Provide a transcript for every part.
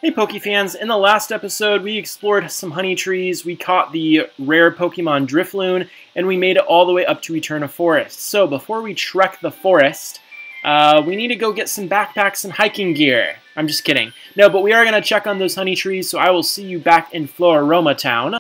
Hey Poke fans, in the last episode we explored some honey trees, we caught the rare Pokemon Drifloon, and we made it all the way up to Eterna Forest. So before we trek the forest, we need to go get some backpacks and hiking gear. I'm just kidding. No, but we are going to check on those honey trees, so I will see you back in Floraroma Town.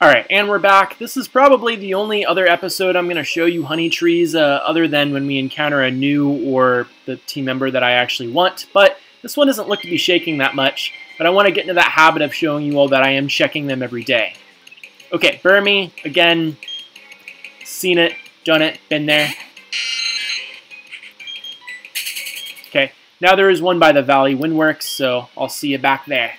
Alright, and we're back. This is probably the only other episode I'm going to show you honey trees, other than when we encounter a new or the team member that I actually want, but this one doesn't look to be shaking that much, but I want to get into that habit of showing you all that I am checking them every day. Okay, Burmy, again, seen it, done it, been there. Okay, now there is one by the Valley Windworks, so I'll see you back there.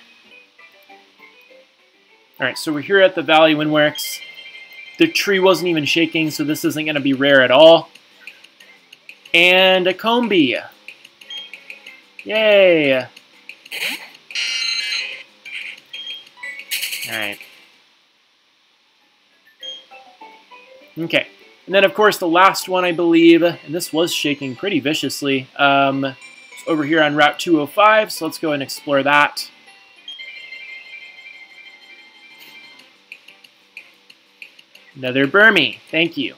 Alright, so we're here at the Valley Windworks. The tree wasn't even shaking, so this isn't going to be rare at all. And a Combee. Yay! Alright. Okay. And then, of course, the last one, I believe, and this was shaking pretty viciously, it's over here on Route 205, so let's go and explore that. Another Burmy. Thank you.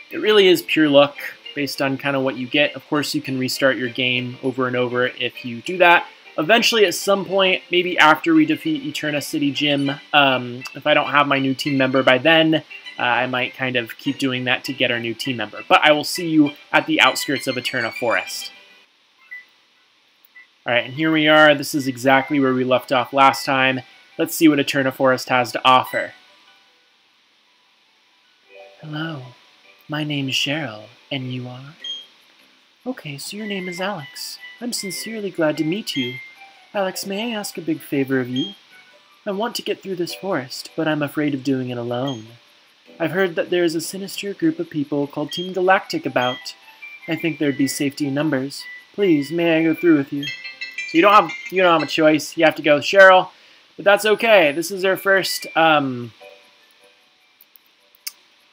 It really is pure luck based on kind of what you get. Of course, you can restart your game over and over if you do that. Eventually, at some point, maybe after we defeat Eterna City Gym, if I don't have my new team member by then, I might kind of keep doing that to get our new team member. But I will see you at the outskirts of Eterna Forest. Alright, and here we are. This is exactly where we left off last time. Let's see what Eterna Forest has to offer. Hello. My name is Cheryl, and you are? Okay, so your name is Alex. I'm sincerely glad to meet you. Alex, may I ask a big favor of you? I want to get through this forest, but I'm afraid of doing it alone. I've heard that there is a sinister group of people called Team Galactic about. I think there'd be safety in numbers. Please, may I go through with you? So you don't have a choice. You have to go with Cheryl, but that's okay. This is our first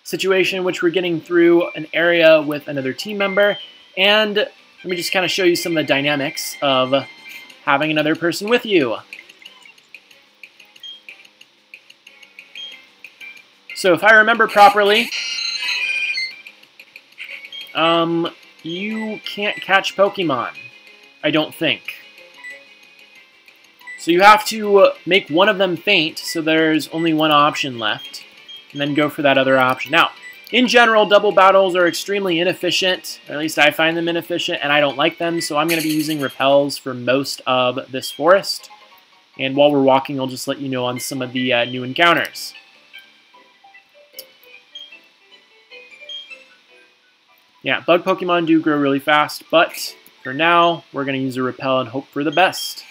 situation in which we're getting through an area with another team member, and let me just kind of show you some of the dynamics of having another person with you. So if I remember properly, you can't catch Pokemon, I don't think. So you have to make one of them faint, so there's only one option left. And then go for that other option. Now, in general, double battles are extremely inefficient, or at least I find them inefficient, and I don't like them, so I'm going to be using repels for most of this forest. And while we're walking, I'll just let you know on some of the new encounters. Yeah, bug Pokemon do grow really fast, but for now, we're going to use a repel and hope for the best.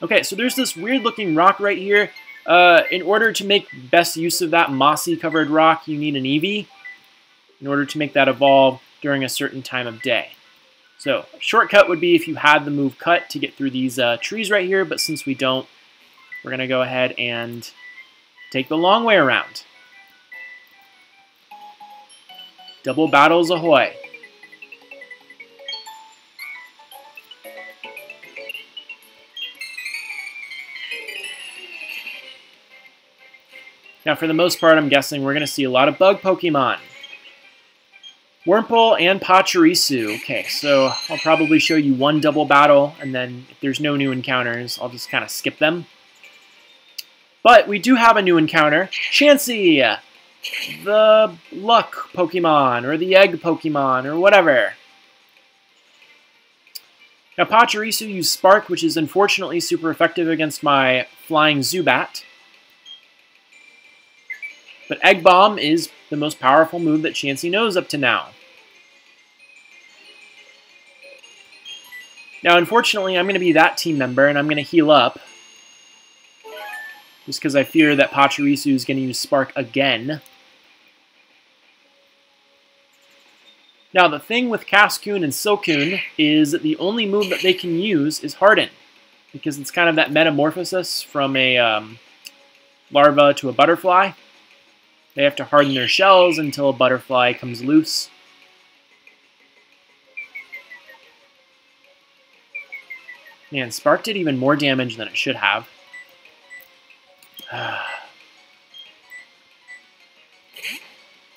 Okay, so there's this weird-looking rock right here. In order to make best use of that mossy-covered rock, you need an Eevee in order to make that evolve during a certain time of day. So, a shortcut would be if you had the move Cut to get through these trees right here, but since we don't, we're going to go ahead and take the long way around. Double battles ahoy! Now, for the most part, I'm guessing we're going to see a lot of bug Pokemon. Wurmple and Pachirisu. Okay, so I'll probably show you one double battle, and then if there's no new encounters, I'll just kind of skip them. But we do have a new encounter. Chansey! The luck Pokemon, or the egg Pokemon, or whatever. Now, Pachirisu used Spark, which is unfortunately super effective against my flying Zubat. But Egg Bomb is the most powerful move that Chansey knows up to now. Now, unfortunately, I'm going to be that team member, and I'm going to heal up. Just because I fear that Pachirisu is going to use Spark again. Now, the thing with Cascoon and Silcoon is that the only move that they can use is Harden. Because it's kind of that metamorphosis from a larva to a butterfly. They have to harden their shells until a butterfly comes loose. Man, Spark did even more damage than it should have.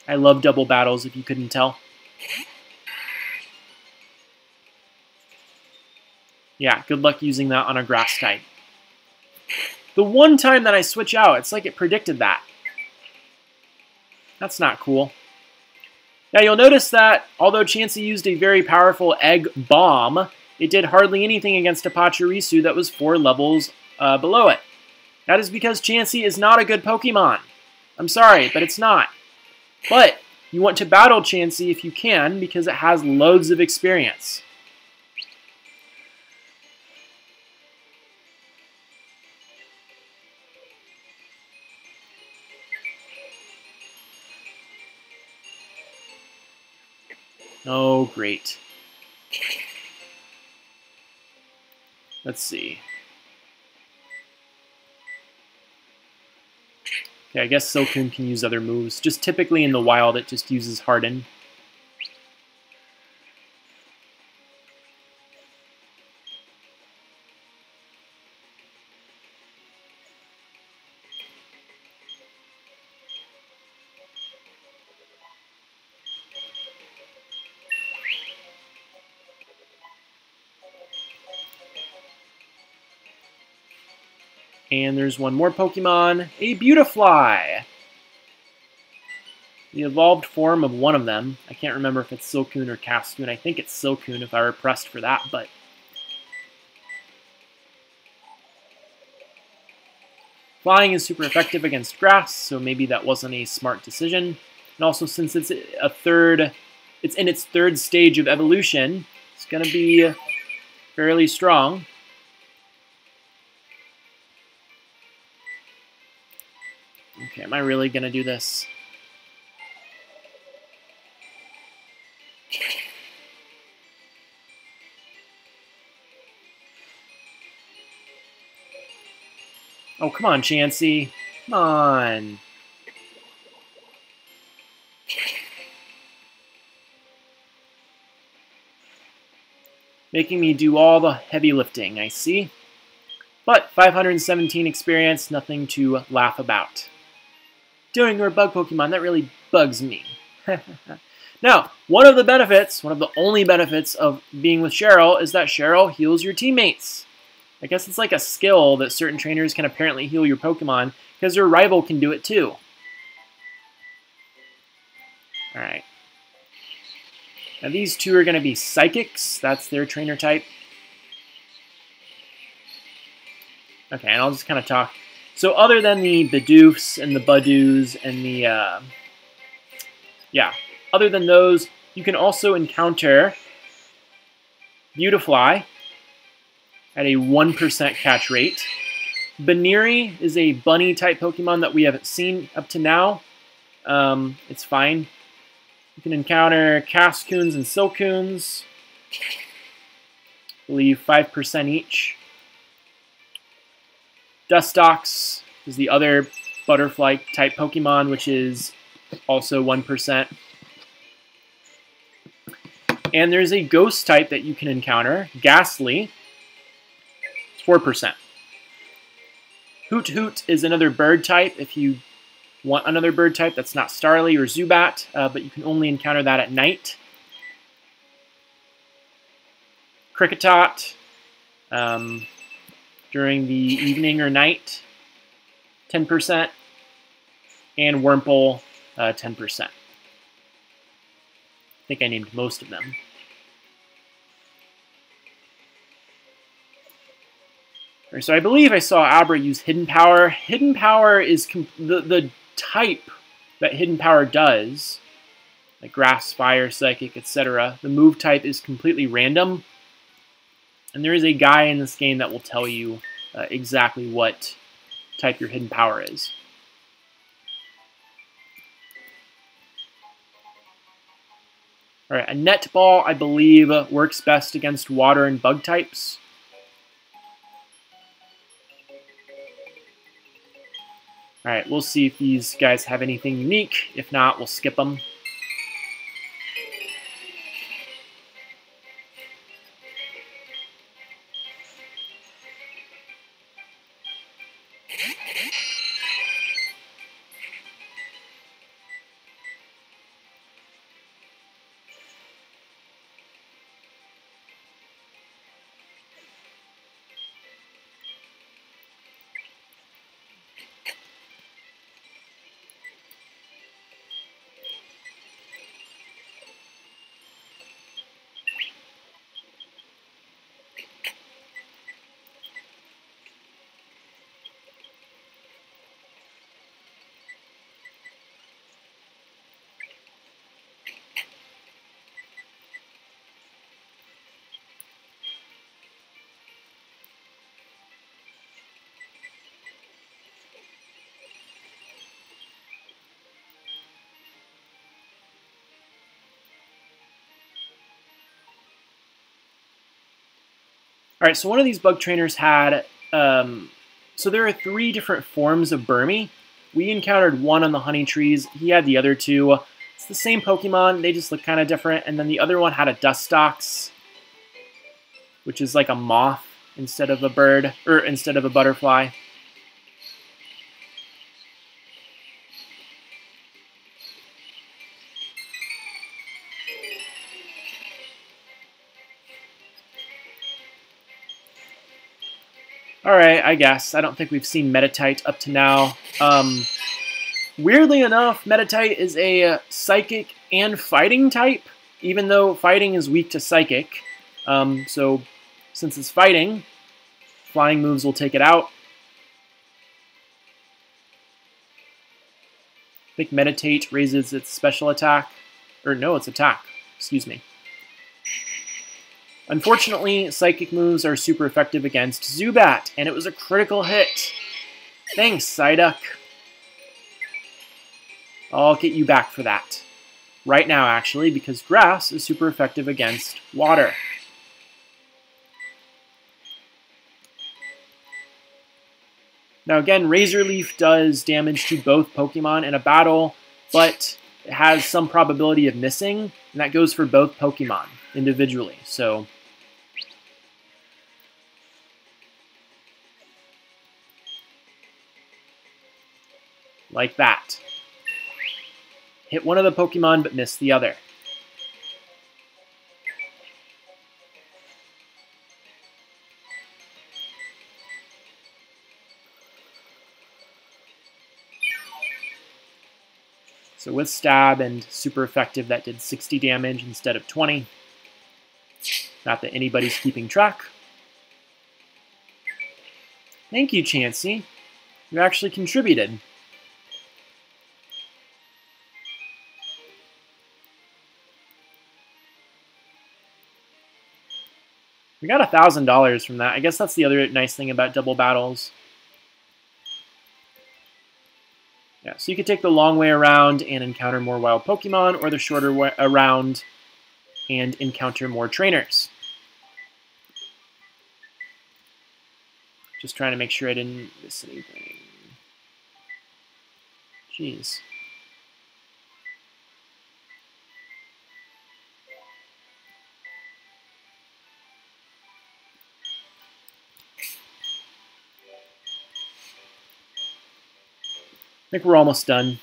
I love double battles, if you couldn't tell. Yeah, good luck using that on a grass type. The one time that I switch out, it's like it predicted that. That's not cool. Now you'll notice that although Chansey used a very powerful egg bomb, it did hardly anything against a Pachirisu that was 4 levels below it. That is because Chansey is not a good Pokemon. I'm sorry, but it's not. But you want to battle Chansey if you can because it has loads of experience. Oh, great. Let's see. Okay, I guess Silcoon can use other moves. Just typically in the wild, it just uses Harden. And there's one more Pokemon, a Beautifly. The evolved form of one of them. I can't remember if it's Silcoon or Cascoon. I think it's Silcoon if I were pressed for that, but... Flying is super effective against grass, so maybe that wasn't a smart decision. And also, since it's in its third stage of evolution, it's going to be fairly strong. Okay, am I really going to do this? Oh, come on, Chansey. Come on. Making me do all the heavy lifting, I see. But 517 experience, nothing to laugh about. Doing your bug Pokemon, that really bugs me. Now, one of the only benefits of being with Cheryl is that Cheryl heals your teammates. I guess it's like a skill that certain trainers can apparently heal your Pokemon because their rival can do it too. Alright. Now these two are going to be Psychics. That's their trainer type. Okay, and I'll just kind of talk. So other than the Bidoofs and the Budoos and the, other than those, you can also encounter Beautifly at a 1% catch rate. Baneri is a bunny-type Pokemon that we haven't seen up to now. It's fine. You can encounter Cascoons and Silcoons. I believe 5% each. Dustox is the other butterfly-type Pokemon, which is also 1%. And there's a ghost type that you can encounter, Ghastly. It's 4%. Hoot Hoot is another bird type if you want another bird type that's not Starly or Zubat, but you can only encounter that at night. Kricketot during the evening or night, 10%. And Wurmple, 10%. I think I named most of them. So I believe I saw Abra use Hidden Power. Hidden Power is the type that Hidden Power does, like Grass, Fire, Psychic, etc. The move type is completely random. And there is a guy in this game that will tell you exactly what type your Hidden Power is. Alright, a Net Ball, I believe, works best against water and bug types. Alright, we'll see if these guys have anything unique. If not, we'll skip them. Alright, so one of these bug trainers had, so there are 3 different forms of Burmy. We encountered one on the honey trees, he had the other 2. It's the same Pokemon, they just look kind of different, and then the other one had a Dustox, which is like a moth instead of a bird, or instead of a butterfly. Alright, I guess. I don't think we've seen Meditite up to now. Weirdly enough, Meditite is a Psychic and Fighting type, even though Fighting is weak to Psychic. So, since it's Fighting, Flying moves will take it out. I think Meditite raises its special attack. Or no, its attack. Excuse me. Unfortunately, Psychic moves are super effective against Zubat, and it was a critical hit. Thanks, Psyduck. I'll get you back for that. Right now, actually, because Grass is super effective against water. Now again, Razor Leaf does damage to both Pokemon in a battle, but it has some probability of missing, and that goes for both Pokemon individually. So, like that. Hit one of the Pokemon, but miss the other. So with Stab and super effective, that did 60 damage instead of 20. Not that anybody's keeping track. Thank you, Chansey. You actually contributed. We got $1,000 from that. I guess that's the other nice thing about double battles. Yeah, so you could take the long way around and encounter more wild Pokemon, or the shorter way around and encounter more trainers. Just trying to make sure I didn't miss anything. Jeez. I think we're almost done.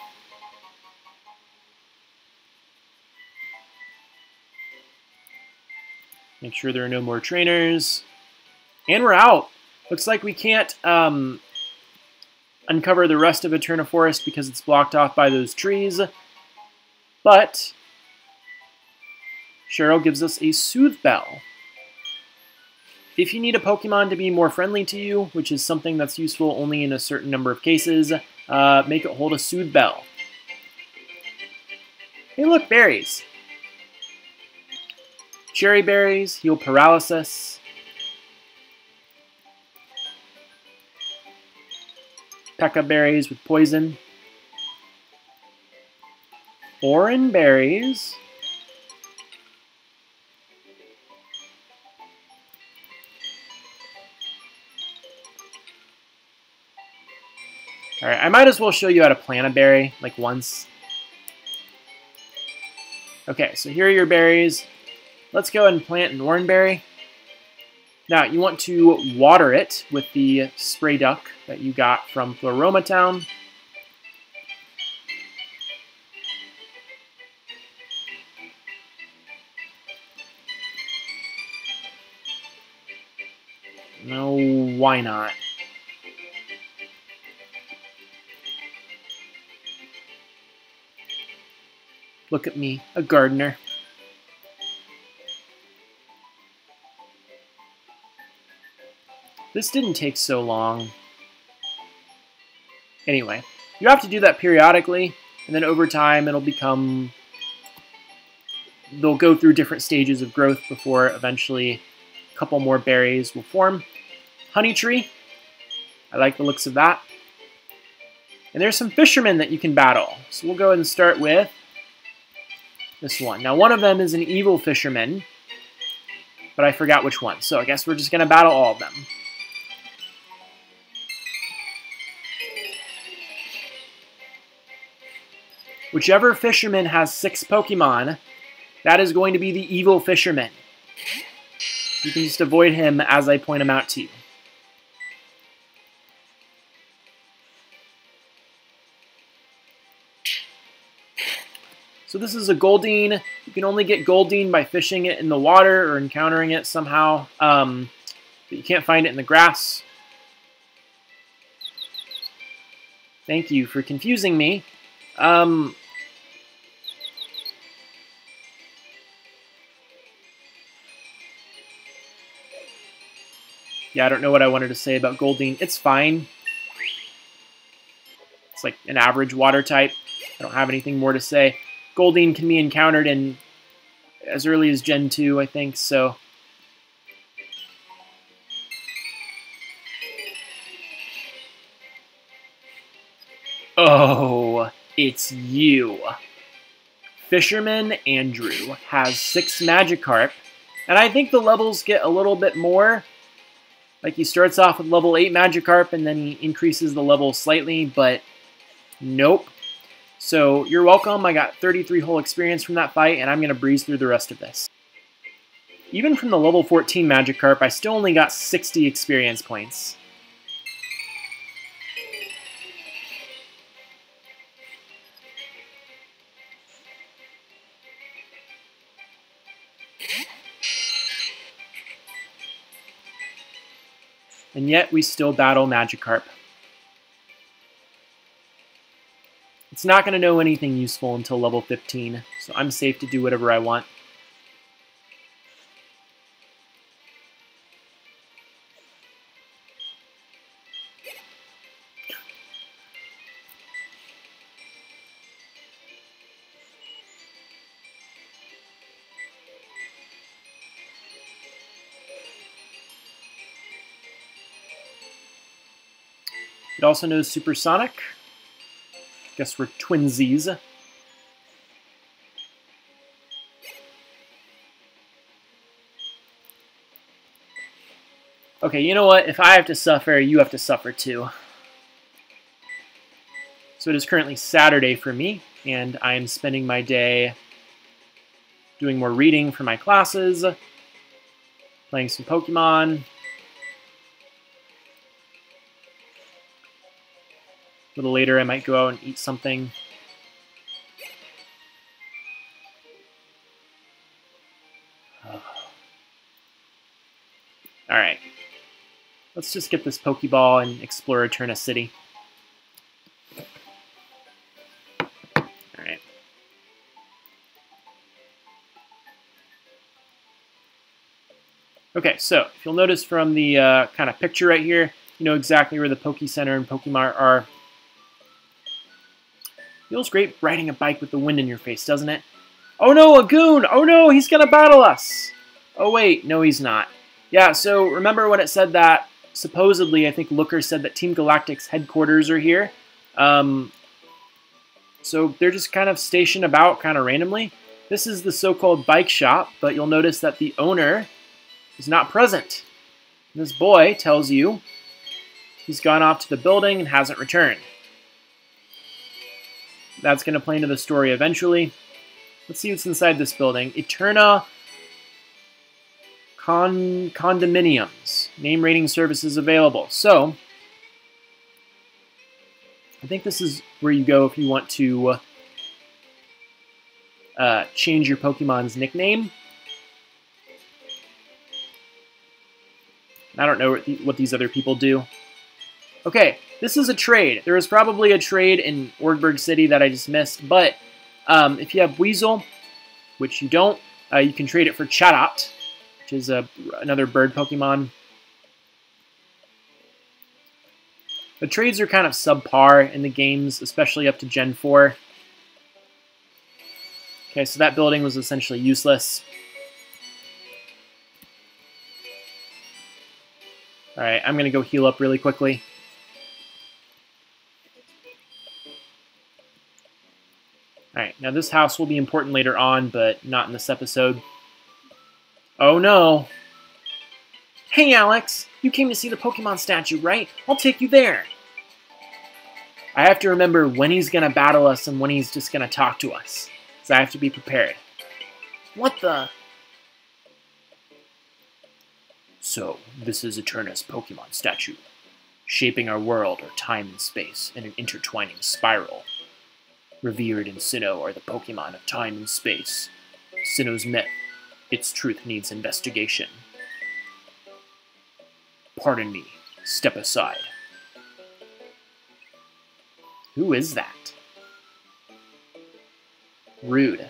Make sure there are no more trainers. And we're out. Looks like we can't uncover the rest of Eterna Forest because it's blocked off by those trees. But Cheryl gives us a Soothe Bell. If you need a Pokemon to be more friendly to you, which is something that's useful only in a certain number of cases, make it hold a Soothe Bell. Hey look, berries. Cherry berries heal paralysis. Pekka berries with poison. Oran berries. Alright, I might as well show you how to plant a berry, like once. Okay, so here are your berries. Let's go ahead and plant an orangeberry. Now, you want to water it with the spray duck that you got from Floroma Town. No, why not? Look at me, a gardener. This didn't take so long. Anyway, you have to do that periodically, and then over time it'll become... They'll go through different stages of growth before eventually a couple more berries will form. Honey tree. I like the looks of that. And there's some fishermen that you can battle. So we'll go ahead and start with this one. Now, one of them is an evil fisherman, but I forgot which one. So I guess we're just going to battle all of them. Whichever fisherman has 6 Pokemon, that is going to be the evil fisherman. You can just avoid him as I point him out to you. So this is a Goldeen. You can only get Goldeen by fishing it in the water or encountering it somehow. But you can't find it in the grass. Thank you for confusing me. Yeah, I don't know what I wanted to say about Goldeen. It's fine. It's like an average water type. I don't have anything more to say. Goldeen can be encountered in as early as Gen 2, I think, so... Oh, it's you. Fisherman Andrew has 6 Magikarp, and I think the levels get a little bit more. Like, he starts off with level 8 Magikarp, and then he increases the level slightly, but nope. So, you're welcome. I got 33 whole experience from that fight, and I'm going to breeze through the rest of this. Even from the level 14 Magikarp, I still only got 60 experience points. And yet, we still battle Magikarp. It's not going to know anything useful until level 15, so I'm safe to do whatever I want. It also knows Supersonic. Guess we're twinsies. Okay, you know what? If I have to suffer, you have to suffer too. So it is currently Saturday for me, and I am spending my day doing more reading for my classes, playing some Pokemon. A little later, I might go out and eat something. Alright. Let's just get this Pokeball and explore Eterna City. Alright. Okay, so if you'll notice from the kind of picture right here, you know exactly where the Poke Center and Pokemart are. Feels great riding a bike with the wind in your face, doesn't it? Oh no, a goon! Oh no, he's gonna battle us! Oh wait, no he's not. Yeah, so remember when it said that, supposedly, I think Looker said that Team Galactic's headquarters are here. So they're just kind of stationed about kind of randomly. This is the so-called bike shop, but you'll notice that the owner is not present. This boy tells you he's gone off to the building and hasn't returned. That's going to play into the story eventually. Let's see what's inside this building. Eterna Condominiums. Name rating services available. So, I think this is where you go if you want to change your Pokemon's nickname. I don't know what these other people do. Okay, this is a trade. There was probably a trade in Orgberg City that I just missed, but if you have Weasel, which you don't, you can trade it for Chatot, which is another bird Pokemon. The trades are kind of subpar in the games, especially up to Gen 4. Okay, so that building was essentially useless. Alright, I'm going to go heal up really quickly. Alright, now this house will be important later on, but not in this episode. Oh no! Hey Alex! You came to see the Pokemon statue, right? I'll take you there! I have to remember when he's going to battle us and when he's just going to talk to us. So I have to be prepared. What the? So, this is Eterna's Pokemon statue. Shaping our world are time and space in an intertwining spiral. Revered in Sinnoh are the Pokemon of time and space. Sinnoh's myth. Its truth needs investigation. Pardon me. Step aside. Who is that? Rude.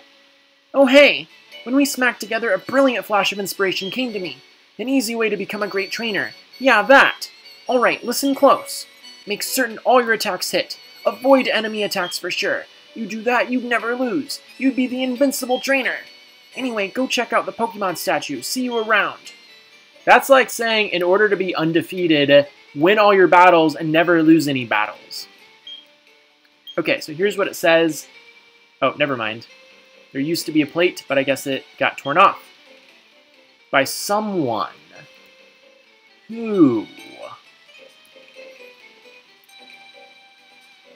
Oh hey! When we smacked together, a brilliant flash of inspiration came to me. An easy way to become a great trainer. Yeah, that! Alright, listen close. Make certain all your attacks hit. Avoid enemy attacks for sure. You do that, you'd never lose. You'd be the invincible trainer. Anyway, go check out the Pokemon statue. See you around. That's like saying, in order to be undefeated, win all your battles and never lose any battles. Okay, so here's what it says. Oh, never mind. There used to be a plate, but I guess it got torn off. By someone. Who?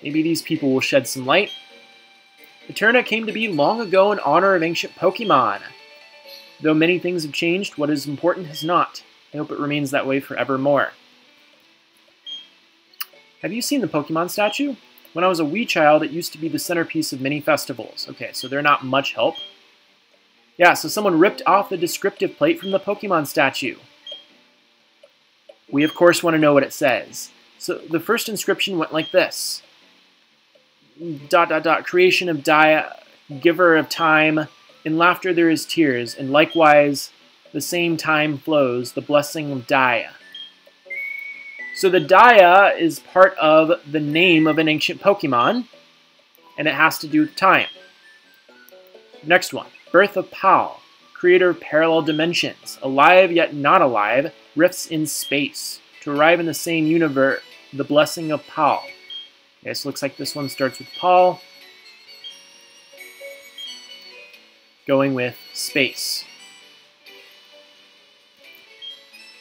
Maybe these people will shed some light. Eterna came to be long ago in honor of ancient Pokemon. Though many things have changed, what is important has not. I hope it remains that way forevermore. Have you seen the Pokemon statue? When I was a wee child, it used to be the centerpiece of many festivals. Okay, so they're not much help. Yeah, so someone ripped off the descriptive plate from the Pokemon statue. We, of course, want to know what it says. So the first inscription went like this. ... Creation of Dia, giver of time. In laughter there is tears, and likewise the same time flows, the blessing of Dia. So the Dia is part of the name of an ancient Pokemon, and it has to do with time. Next one. Birth of Pal, creator of parallel dimensions, alive yet not alive, rifts in space. To arrive in the same universe, the blessing of Pal. Okay, so looks like this one starts with Pal. Going with space.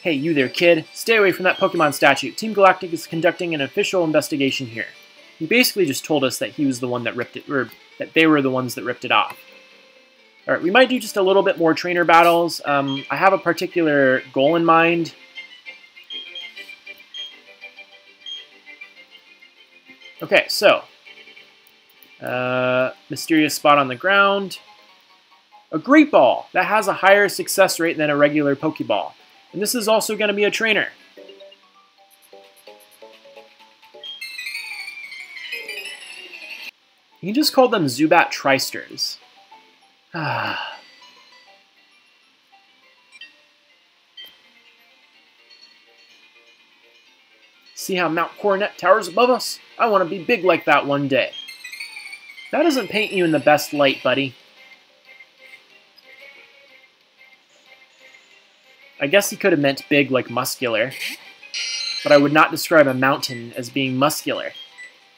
Hey, you there, kid. Stay away from that Pokemon statue. Team Galactic is conducting an official investigation here. He basically just told us that he was the one that ripped it, or that they were the ones that ripped it off. Alright, we might do just a little bit more trainer battles. I have a particular goal in mind. Okay, so. Mysterious spot on the ground. A Great Ball that has a higher success rate than a regular Pokeball. And this is also going to be a trainer. You can just call them Zubat Tristers. See how Mount Coronet towers above us? I want to be big like that one day. That doesn't paint you in the best light, buddy. I guess he could have meant big like muscular, but I would not describe a mountain as being muscular.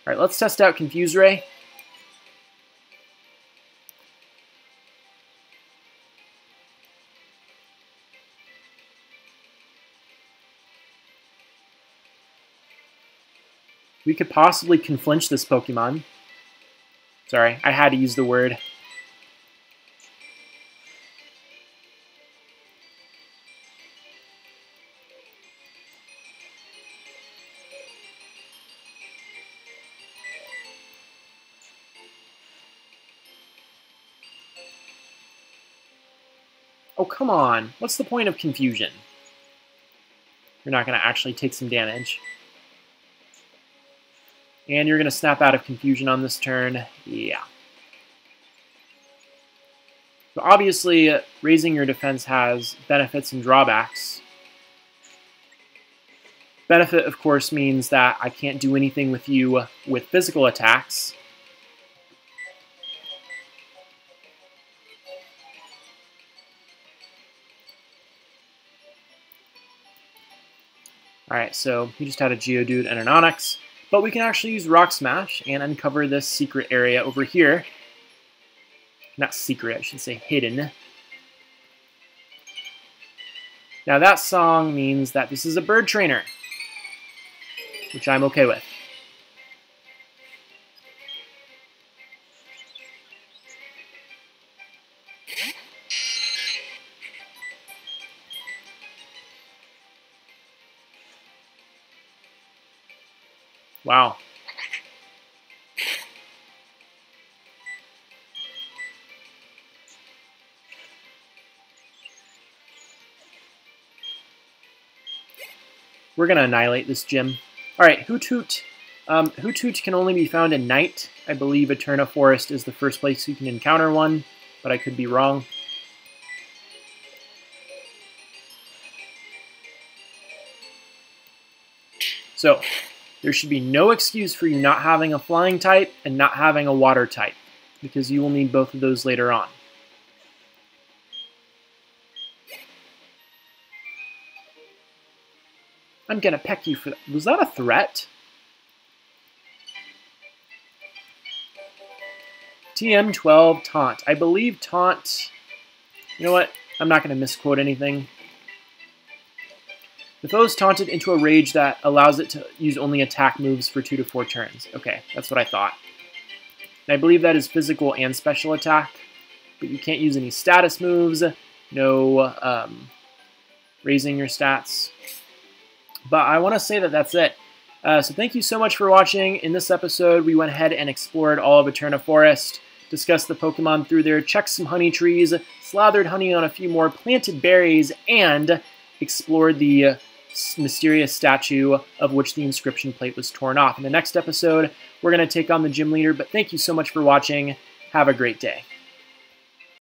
Alright, let's test out Confuse Ray. We could possibly conflinch this Pokemon. Sorry, I had to use the word. Oh, come on. What's the point of confusion? You're not going to actually take some damage. And you're going to snap out of confusion on this turn. Yeah. So obviously, raising your defense has benefits and drawbacks. Benefit, of course, means that I can't do anything with you with physical attacks. Alright, so we just had a Geodude and an Onix, but we can actually use Rock Smash and uncover this secret area over here. Not secret, I should say hidden. Now that song means that this is a bird trainer, which I'm okay with. Wow. We're going to annihilate this gym. Alright, Hoothoot. Hoothoot can only be found at night. I believe Eterna Forest is the first place you can encounter one, but I could be wrong. So, there should be no excuse for you not having a flying type and not having a water type, because you will need both of those later on. I'm gonna peck you for that. Was that a threat? TM12 Taunt. I believe Taunt... You know what? I'm not gonna misquote anything. The foe is taunted into a rage that allows it to use only attack moves for 2 to 4 turns. Okay, that's what I thought. And I believe that is physical and special attack, but you can't use any status moves, no raising your stats. But I want to say that that's it. So thank you so much for watching. In this episode, we went ahead and explored all of Eterna Forest, discussed the Pokemon through there, checked some honey trees, slathered honey on a few more, planted berries, and explored the mysterious statue of which the inscription plate was torn off. In the next episode, we're going to take on the gym leader, but thank you so much for watching. Have a great day.